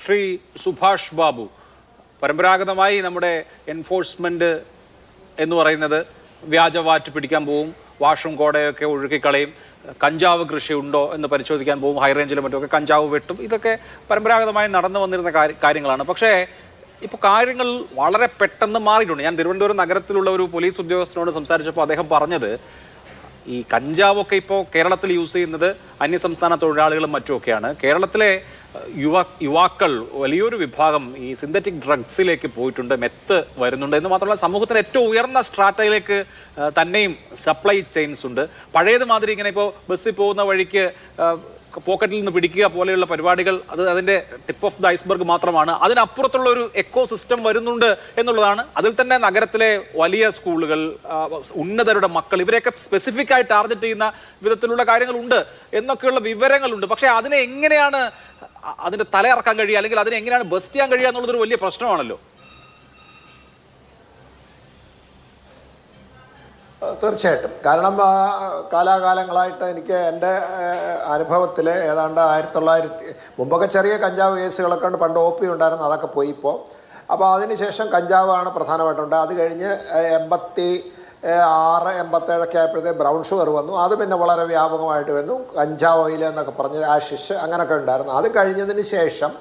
ശ്രീ സുഭാഷ് ബാബു, പരമ്പരാഗതമായി നമ്മുടെ എൻഫോഴ്സ്മെന്റ് എന്ന് പറയുന്നത് വ്യാജവാറ്റ് പിടിക്കാൻ പോവും, വാഷും കോടയൊക്കെ ഒഴുക്കിക്കളയും, കഞ്ചാവ് കൃഷി ഉണ്ടോ എന്ന് പരിശോധിക്കാൻ പോവും, ഹൈറേഞ്ചിലും മറ്റുമൊക്കെ കഞ്ചാവ് വെട്ടും. ഇതൊക്കെ പരമ്പരാഗതമായി നടന്നു വന്നിരുന്ന കാര്യങ്ങളാണ്. പക്ഷേ ഇപ്പോൾ കാര്യങ്ങൾ വളരെ പെട്ടെന്ന് മാറിയിട്ടുണ്ട്. ഞാൻ തിരുവനന്തപുരം നഗരത്തിലുള്ള ഒരു പോലീസ് ഉദ്യോഗസ്ഥനോട് സംസാരിച്ചപ്പോൾ അദ്ദേഹം പറഞ്ഞത് ഈ കഞ്ചാവൊക്കെ ഇപ്പോൾ കേരളത്തിൽ യൂസ് ചെയ്യുന്നത് അന്യസംസ്ഥാന തൊഴിലാളികളും മറ്റുമൊക്കെയാണ്. കേരളത്തിലെ യുവാക്കൾ വലിയൊരു വിഭാഗം ഈ സിന്തറ്റിക് ഡ്രഗ്സിലേക്ക് പോയിട്ടുണ്ട്, മെത്ത് വരുന്നുണ്ട് എന്ന് മാത്രമല്ല സമൂഹത്തിന് ഏറ്റവും ഉയർന്ന സ്ട്രാറ്റയിലേക്ക് തന്നെയും സപ്ലൈ ചെയിൻസ് ഉണ്ട്. പഴയത് മാതിരി ഇങ്ങനെ ഇപ്പോൾ ബസ്സിൽ പോകുന്ന വഴിക്ക് പോക്കറ്റിൽ നിന്ന് പിടിക്കുക പോലെയുള്ള പരിപാടികൾ അതിൻ്റെ ടിപ്പ് ഓഫ് ദ ഐസ്ബർഗ് മാത്രമാണ്. അതിനപ്പുറത്തുള്ള ഒരു എക്കോ സിസ്റ്റം വരുന്നുണ്ട് എന്നുള്ളതാണ്. അതിൽ തന്നെ നഗരത്തിലെ വലിയ സ്കൂളുകൾ, ഉന്നതരുടെ മക്കൾ, ഇവരെയൊക്കെ സ്പെസിഫിക് ആയി ടാർഗറ്റ് ചെയ്യുന്ന വിധത്തിലുള്ള കാര്യങ്ങളുണ്ട് എന്നൊക്കെയുള്ള വിവരങ്ങളുണ്ട്. പക്ഷേ അതിനെ എങ്ങനെയാണ് അതിന്റെ തലയിറക്കാൻ കഴിയുക, അല്ലെങ്കിൽ അതിനെ എങ്ങനെയാണ് ബസ്റ്റ് ചെയ്യാൻ കഴിയുക എന്നുള്ളതൊരു വലിയ പ്രശ്നമാണല്ലോ. തീർച്ചയായിട്ടും. കാരണം കാലാകാലങ്ങളായിട്ട് എനിക്ക് എൻ്റെ അനുഭവത്തിൽ ഏതാണ്ട് 1900 മുമ്പൊക്കെ ചെറിയ കഞ്ചാവ് കേസുകളൊക്കെ ഉണ്ട്. പണ്ട് OP ഉണ്ടായിരുന്നു, അതൊക്കെ പോയി ഇപ്പോൾ. അപ്പോൾ അതിനുശേഷം കഞ്ചാവാണ് പ്രധാനമായിട്ടുണ്ട്. അത് കഴിഞ്ഞ് 86, 87 ആയപ്പോഴത്തേക്ക് ബ്രൗൺ ഷുഗർ വന്നു. അത് പിന്നെ വളരെ വ്യാപകമായിട്ട് വന്നു. കഞ്ചാവ് ഓയിൽ എന്നൊക്കെ പറഞ്ഞ് ആഷിഷ് അങ്ങനെയൊക്കെ ഉണ്ടായിരുന്നു. അത് കഴിഞ്ഞതിന് ശേഷം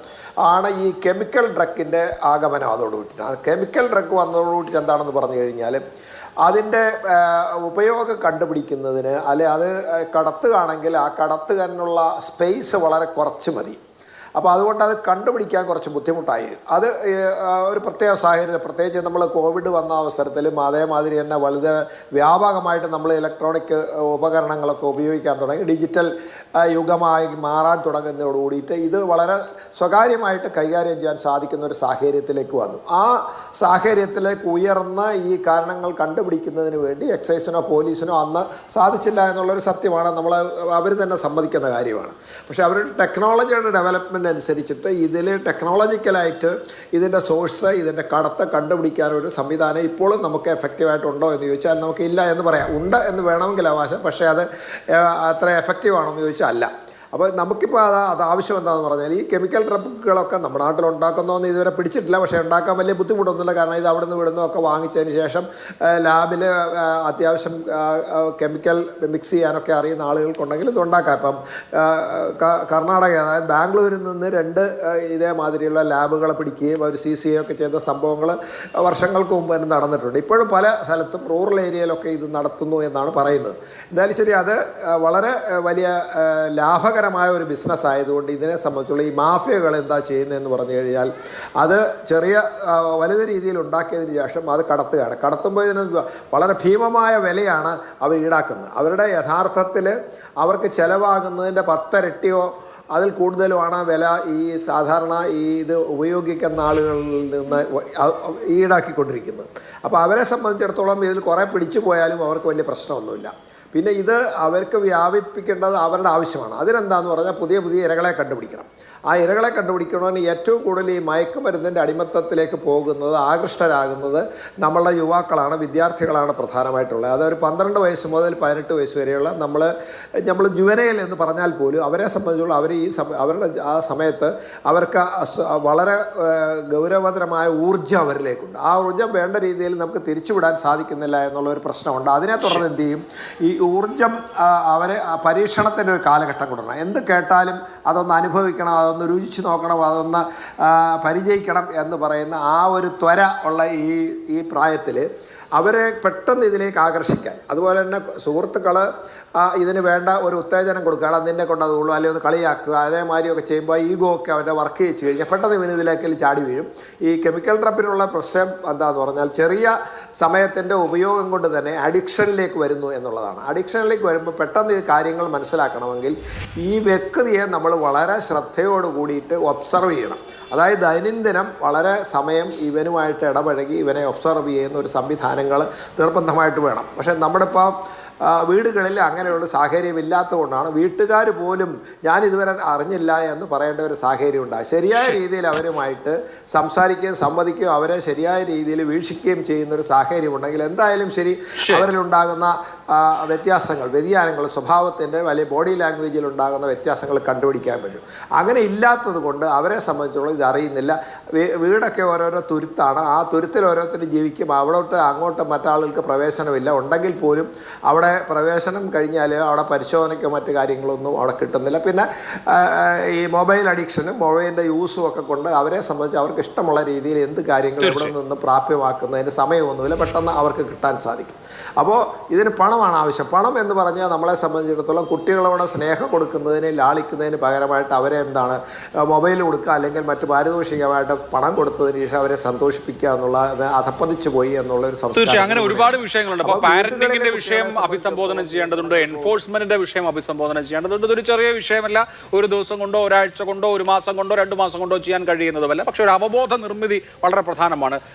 ആണ് ഈ കെമിക്കൽ ഡ്രഗിൻ്റെ ആഗമനം. അതോടുകൂടിയിട്ടാണ് കെമിക്കൽ ഡ്രഗ് വന്നതോടുകൂടിയിട്ട് എന്താണെന്ന് പറഞ്ഞു കഴിഞ്ഞാൽ അതിൻ്റെ ഉപയോഗം കണ്ടുപിടിക്കുന്നതിന് അല്ലെ അത് കടത്തുകയാണെങ്കിൽ ആ കടത്തുകാരനുള്ള സ്പേസ് വളരെ കുറച്ച് മതി. അപ്പോൾ അതുകൊണ്ട് അത് കണ്ടുപിടിക്കാൻ കുറച്ച് ബുദ്ധിമുട്ടായി. അത് ഒരു പ്രത്യേക സാഹചര്യം, പ്രത്യേകിച്ച് നമ്മൾ കോവിഡ് വന്ന അവസരത്തിലും അതേമാതിരി തന്നെ വളരെ വ്യാപകമായിട്ട് നമ്മൾ ഇലക്ട്രോണിക് ഉപകരണങ്ങളൊക്കെ ഉപയോഗിക്കാൻ തുടങ്ങി. ഡിജിറ്റൽ യുഗമായി മാറാൻ തുടങ്ങുന്നതോട് കൂടിയിട്ട് ഇത് വളരെ സ്വകാര്യമായിട്ട് കൈകാര്യം ചെയ്യാൻ സാധിക്കുന്ന ഒരു സാഹചര്യത്തിലേക്ക് വന്നു. ആ സാഹചര്യത്തിലേക്ക് ഉയർന്ന ഈ കാരണങ്ങൾ കണ്ടുപിടിക്കുന്നതിന് വേണ്ടി എക്സൈസിനോ പോലീസിനോ അന്ന് സാധിച്ചില്ല എന്നുള്ളൊരു സത്യമാണ്. അവർ തന്നെ സമ്മതിക്കുന്ന കാര്യമാണ്. പക്ഷേ അവരുടെ ടെക്നോളജിയുടെ ഡെവലപ്മെൻറ്റ് അനുസരിച്ചിട്ട് ഇതിൽ ടെക്നോളജിക്കലായിട്ട് ഇതിൻ്റെ സോഴ്സ്, ഇതിൻ്റെ കടത്ത് കണ്ടുപിടിക്കാനൊരു സംവിധാനം ഇപ്പോഴും നമുക്ക് എഫക്റ്റീവായിട്ടുണ്ടോ എന്ന് ചോദിച്ചാൽ നമുക്ക് ഇല്ല എന്ന് പറയാം. ഉണ്ട് എന്ന് വേണമെങ്കിൽ അവകാശം, പക്ഷേ അത് അത്ര എഫക്റ്റീവാണോ എന്ന് ചോദിച്ചാൽ അല്ല. അപ്പോൾ നമുക്കിപ്പോൾ അത് ആവശ്യം എന്താണെന്ന് പറഞ്ഞാൽ ഈ കെമിക്കൽ ഡ്രഗുകളൊക്കെ നമ്മുടെ നാട്ടിൽ ഉണ്ടാക്കുന്നതെന്ന് ഇതുവരെ പിടിച്ചിട്ടില്ല. പക്ഷേ ഉണ്ടാക്കാൻ വലിയ ബുദ്ധിമുട്ടൊന്നുമില്ല. കാരണം ഇത് അവിടെ നിന്ന് ഇവിടുന്ന് ഒക്കെ വാങ്ങിച്ചതിന് ശേഷം ലാബിൽ അത്യാവശ്യം കെമിക്കൽ മിക്സ് ചെയ്യാനൊക്കെ അറിയുന്ന ആളുകൾക്കുണ്ടെങ്കിൽ ഇത് ഉണ്ടാക്കാം. ഇപ്പം കർണാടക, അതായത് ബാംഗ്ലൂരിൽ നിന്ന് 2 ഇതേമാതിരിയുള്ള ലാബുകളെ പിടിക്കുകയും അവർ CCA ഒക്കെ ചെയ്ത സംഭവങ്ങൾ വർഷങ്ങൾക്ക് മുമ്പ് തന്നെ നടന്നിട്ടുണ്ട്. ഇപ്പോഴും പല സ്ഥലത്തും റൂറൽ ഏരിയയിലൊക്കെ ഇത് നടത്തുന്നു എന്നാണ് പറയുന്നത്. എന്തായാലും ശരി, അത് വളരെ വലിയ ലാഭകരമായ ഒരു ബിസിനസ് ആയതുകൊണ്ട് ഇതിനെ സംബന്ധിച്ചുള്ള ഈ മാഫിയകൾ എന്താ ചെയ്യുന്നതെന്ന് പറഞ്ഞു കഴിഞ്ഞാൽ അത് ചെറിയ വലുത് രീതിയിൽ ഉണ്ടാക്കിയതിന് ശേഷം അത് കടത്തുകയാണ്. കടത്തുമ്പോൾ ഇതിന് വളരെ ഭീമമായ വിലയാണ് അവർ ഈടാക്കുന്നത്. അവരുടെ യഥാർത്ഥത്തിൽ അവർക്ക് ചിലവാകുന്നതിൻ്റെ 10 ഇരട്ടിയോ അതിൽ കൂടുതലുമാണ് വില ഈ സാധാരണ ഇത് ഉപയോഗിക്കുന്ന ആളുകളിൽ നിന്ന് ഈടാക്കിക്കൊണ്ടിരിക്കുന്നത്. അപ്പോൾ അവരെ സംബന്ധിച്ചിടത്തോളം ഇതിൽ കുറേ പിടിച്ചു പോയാലും അവർക്ക് വലിയ പ്രശ്നമൊന്നുമില്ല. പിന്നെ ഇത് അവർക്ക് വ്യാപിപ്പിക്കേണ്ടത് അവരുടെ ആവശ്യമാണ്. അതിനെന്താണെന്ന് പറഞ്ഞാൽ പുതിയ ഇരകളെ കണ്ടുപിടിക്കണം. ആ ഇരകളെ കണ്ടുപിടിക്കണമെന്ന് ഏറ്റവും കൂടുതൽ ഈ മയക്കുമരുന്നിൻ്റെ അടിമത്തത്തിലേക്ക് പോകുന്നത്, ആകൃഷ്ടരാകുന്നത് നമ്മളുടെ യുവാക്കളാണ്, വിദ്യാർത്ഥികളാണ് പ്രധാനമായിട്ടുള്ളത്. അതൊരു 12 വയസ്സ് മുതൽ 18 വയസ്സ് വരെയുള്ള നമ്മൾ ജുവനൈൽ എന്ന് പറഞ്ഞാൽ പോലും അവരെ സംബന്ധിച്ചുള്ള അവരുടെ ആ സമയത്ത് അവർക്ക് വളരെ ഗൗരവതരമായ ഊർജ്ജം അവരിലേക്കുണ്ട്. ആ ഊർജ്ജം വേണ്ട രീതിയിൽ നമുക്ക് തിരിച്ചുവിടാൻ സാധിക്കുന്നില്ല എന്നുള്ളൊരു പ്രശ്നമുണ്ട്. അതിനെ തുടർന്ന് എന്ത് ചെയ്യും, ഈ ഊർജ്ജം അവരെ പരീക്ഷണത്തിൻ്റെ ഒരു കാലഘട്ടം കൊടുക്കണം. എന്ത് കേട്ടാലും അതൊന്ന് അനുഭവിക്കണം, അതൊന്ന് രുചിച്ച് നോക്കണം, അതൊന്ന് പരിചയിക്കണം എന്ന് പറയുന്ന ആ ഒരു ത്വര ഉള്ള ഈ പ്രായത്തിൽ അവരെ പെട്ടെന്ന് ഇതിലേക്ക് ആകർഷിക്കാൻ, അതുപോലെ തന്നെ സുഹൃത്തുക്കൾ ഇതിന് വേണ്ട ഒരു ഉത്തേജനം കൊടുക്കുകയാണ്, നിന്നെ കൊണ്ട് അതുള്ളൂ, അല്ലെങ്കിൽ ഒന്ന് കളിയാക്കുക, അതേമാതിരിയൊക്കെ ചെയ്യുമ്പോൾ ഈഗോ ഒക്കെ അവരുടെ വർക്ക് ചെയ്ത് കഴിഞ്ഞാൽ പെട്ടെന്ന് ഇവന് ഇതിലേക്ക് ചാടി വീഴും. ഈ കെമിക്കൽ ഡ്രഗിനുള്ള പ്രശ്നം എന്താണെന്ന് പറഞ്ഞാൽ ചെറിയ സമയത്തിൻ്റെ ഉപയോഗം കൊണ്ട് തന്നെ അഡിക്ഷനിലേക്ക് വരുന്നു എന്നുള്ളതാണ്. അഡിക്ഷനിലേക്ക് വരുമ്പോൾ പെട്ടെന്ന് ഈ കാര്യങ്ങൾ മനസ്സിലാക്കണമെങ്കിൽ ഈ വ്യക്തിയെ നമ്മൾ വളരെ ശ്രദ്ധയോട് കൂടിയിട്ട് ഒബ്സർവ് ചെയ്യണം. അതായത് ദൈനംദിനം വളരെ സമയം ഇവനുമായിട്ട് ഇടപഴകി ഇവനെ ഒബ്സർവ് ചെയ്യുന്ന ഒരു സംവിധാനങ്ങൾ നിർബന്ധമായിട്ട് വേണം. പക്ഷേ നമ്മുടെ ഇപ്പോൾ വീടുകളിൽ അങ്ങനെയുള്ള സാഹചര്യം ഇല്ലാത്തതുകൊണ്ടാണ് വീട്ടുകാർ പോലും ഞാൻ ഇതുവരെ അറിഞ്ഞില്ല എന്ന് പറയേണ്ട ഒരു സാഹചര്യം ഉണ്ടാകും. ശരിയായ രീതിയിൽ അവരുമായിട്ട് സംസാരിക്കുകയും സമ്മതിക്കുകയും അവരെ ശരിയായ രീതിയിൽ വീക്ഷിക്കുകയും ചെയ്യുന്ന ഒരു സാഹചര്യം ഉണ്ടെങ്കിൽ എന്തായാലും ശരി അവരിലുണ്ടാകുന്ന വ്യത്യാസങ്ങൾ, വ്യതിയാനങ്ങൾ, സ്വഭാവത്തിൻ്റെ വലിയ ബോഡി ലാംഗ്വേജിൽ ഉണ്ടാകുന്ന വ്യത്യാസങ്ങൾ കണ്ടുപിടിക്കാൻ പറ്റും. അങ്ങനെ ഇല്ലാത്തത് കൊണ്ട് അവരെ സംബന്ധിച്ചുള്ള ഇത് അറിയുന്നില്ല. വീടൊക്കെ ഓരോരോ തുരുത്താണ്, ആ തുരുത്തിൽ ഓരോരുത്തരും ജീവിക്കും. അവിടോട്ട് അങ്ങോട്ട് മറ്റാളുകൾക്ക് പ്രവേശനമില്ല. ഉണ്ടെങ്കിൽ പോലും അവിടെ പ്രവേശനം കഴിഞ്ഞാൽ അവിടെ പരിശോധനയ്ക്കോ മറ്റു കാര്യങ്ങളൊന്നും അവിടെ കിട്ടുന്നില്ല. പിന്നെ ഈ മൊബൈൽ അഡിക്ഷനും മൊബൈലിൻ്റെ യൂസും ഒക്കെ കൊണ്ട് അവരെ സംബന്ധിച്ച് അവർക്ക് ഇഷ്ടമുള്ള രീതിയിൽ എന്ത് കാര്യങ്ങൾ ഇവിടെ നിന്ന് പ്രാപ്യമാക്കുന്നതിന് സമയമൊന്നുമില്ല, പെട്ടെന്ന് അവർക്ക് കിട്ടാൻ സാധിക്കും. അപ്പോൾ ഇതിന് പണമാണ് ആവശ്യം. പണം എന്ന് പറഞ്ഞാൽ നമ്മളെ സംബന്ധിച്ചിടത്തോളം കുട്ടികളോട് സ്നേഹം കൊടുക്കുന്നതിന്, ലാളിക്കുന്നതിന് പകരമായിട്ട് അവരെ എന്താണ് മൊബൈൽ കൊടുക്കുക അല്ലെങ്കിൽ മറ്റു പാരിതോഷികമായിട്ട് പണം കൊടുത്തതിന് ശേഷം അവരെ സന്തോഷിപ്പിക്കുക എന്നുള്ള അധപ്പതിച്ചു പോയി എന്നുള്ള ഒരു സംസ്കാരം. അങ്ങനെ ഒരുപാട് വിഷയങ്ങളുണ്ട്. അപ്പോൾ പാരന്റിങ്ങിന്റെ വിഷയം അഭിസംബോധന ചെയ്യേണ്ടതുണ്ട്, എൻഫോഴ്സ്മെന്റിന്റെ വിഷയം അഭിസംബോധന ചെയ്യേണ്ടതുണ്ട്. ഇതൊരു ചെറിയ വിഷയമല്ല, ഒരു ദിവസം കൊണ്ടോ ഒരാഴ്ച കൊണ്ടോ ഒരു മാസം കൊണ്ടോ 2 മാസം കൊണ്ടോ ചെയ്യാൻ കഴിയുന്നതുമല്ല. പക്ഷെ ഒരു അവബോധ നിർമ്മിതി വളരെ പ്രധാനമാണ്.